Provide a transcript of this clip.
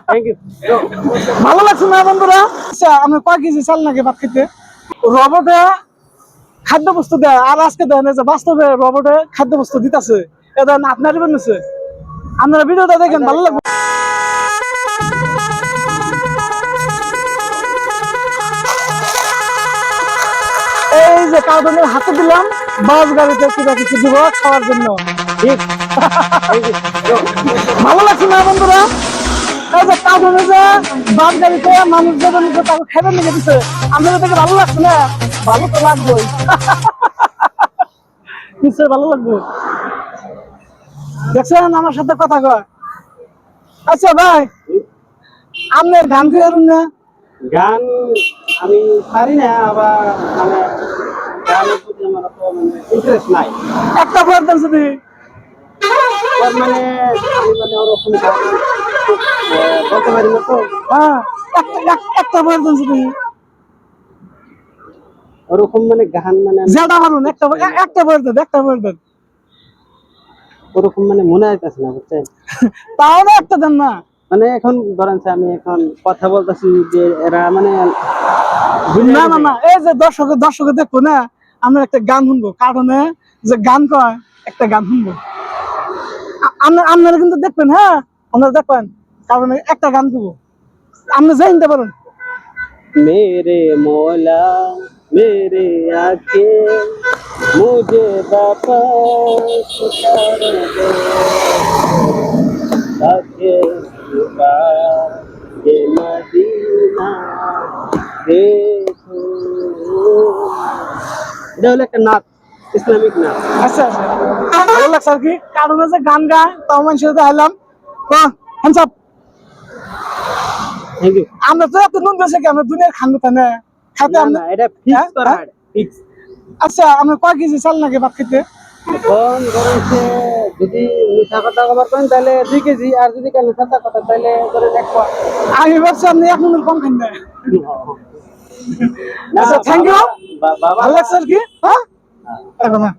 Thank you. ভালো লাগছে না বন্ধুরা? আচ্ছা আমরা কয় কেজি চাল নাকি ভাত খেতে? রবটে খাদ্য বস্তু দেয়, আর আজকে দেয় না যে বাস্তবে রবটে খাদ্য বস্তু দিতেছে। এটা আপনারই বানিয়েছে। আপনারা ভিডিওটা দেখেন, ভালো লাগবে। এই যে কার্টুনের হাতে দিলাম, বাস গাড়িতে কিবা কিছু দিব খাওয়ার জন্য। ঠিক। ভালো লাগছে না বন্ধুরা? এই যে কার্টুনে যে বাস গাড়িতে মানুষ যাবে নিজে তাকে খেতে নিয়ে দিচ্ছে, আমাদের দেখে ভালো লাগছে না? ভালো তো লাগবেই, নিশ্চয়ই ভালো লাগবে। দেখছেন আমার সাথে কথা কয়। আচ্ছা ভাই, আপনার গান খেয়াল না? গান আমি পারি না, আবার মানে গানের প্রতি আমার অত মানে ইন্টারেস্ট নাই। একটা বয়ার দেন যদি। তার মানে আমি মানে ওরকম গান বলতে পারি না তো। হ্যাঁ, একটা বয়ার দেন যদি। ওরকম মানে গান মানে যেটা পারুন একটা বয়ার দেন, একটা বয়ার দেন। ওরকম মানে মনে হইতেছে না, বুঝছেন? তাহলে একটা দেন না। মানে এখন ধরেন যে আমি এখন কথা বলতেছি যে এরা মানে না না না, এই যে দর্শকে দেখবো না, আমরা একটা গান শুনবো কারণে, যে গান কয় একটা গান শুনবো। আপনারা কিন্তু দেখবেন, হ্যাঁ আপনারা দেখবেন, কারণ একটা গান করবো, আপনি জানতে পারেন। मेरे मौला मेरे आके मुझे वापस कर दो आके ये मदीना देखो। এটা হলো একটা নাচ, ইসলামিক নাচ। আচ্ছা আচ্ছা, ভালো লাগছে আর কি, কারণে যে গান গায় তাও মানুষের সাথে আইলাম। Hands up. Thank you. আমরা তো এত নুন দেশে কি আমরা দুনিয়ার খান কথা না খাইতে না আমরা। না, এটা ফিক্স করা, হ্যাঁ? ফিক্স। আচ্ছা আমরা কয় কেজি চাল নাকি ভাত খেতে? এখন ধরেন যে যদি মিঠা কথা কবার করেন তাহলে 2 কেজি, আর যদি কাল সাদা কথা তাহলে ধরেন 1 পা। আমি ভাবছি আপনি এক মনের কম খান না। না, আচ্ছা থ্যাংক ইউ, বাবা ভালো লাগছে আর কি। হ্যাঁ এখন না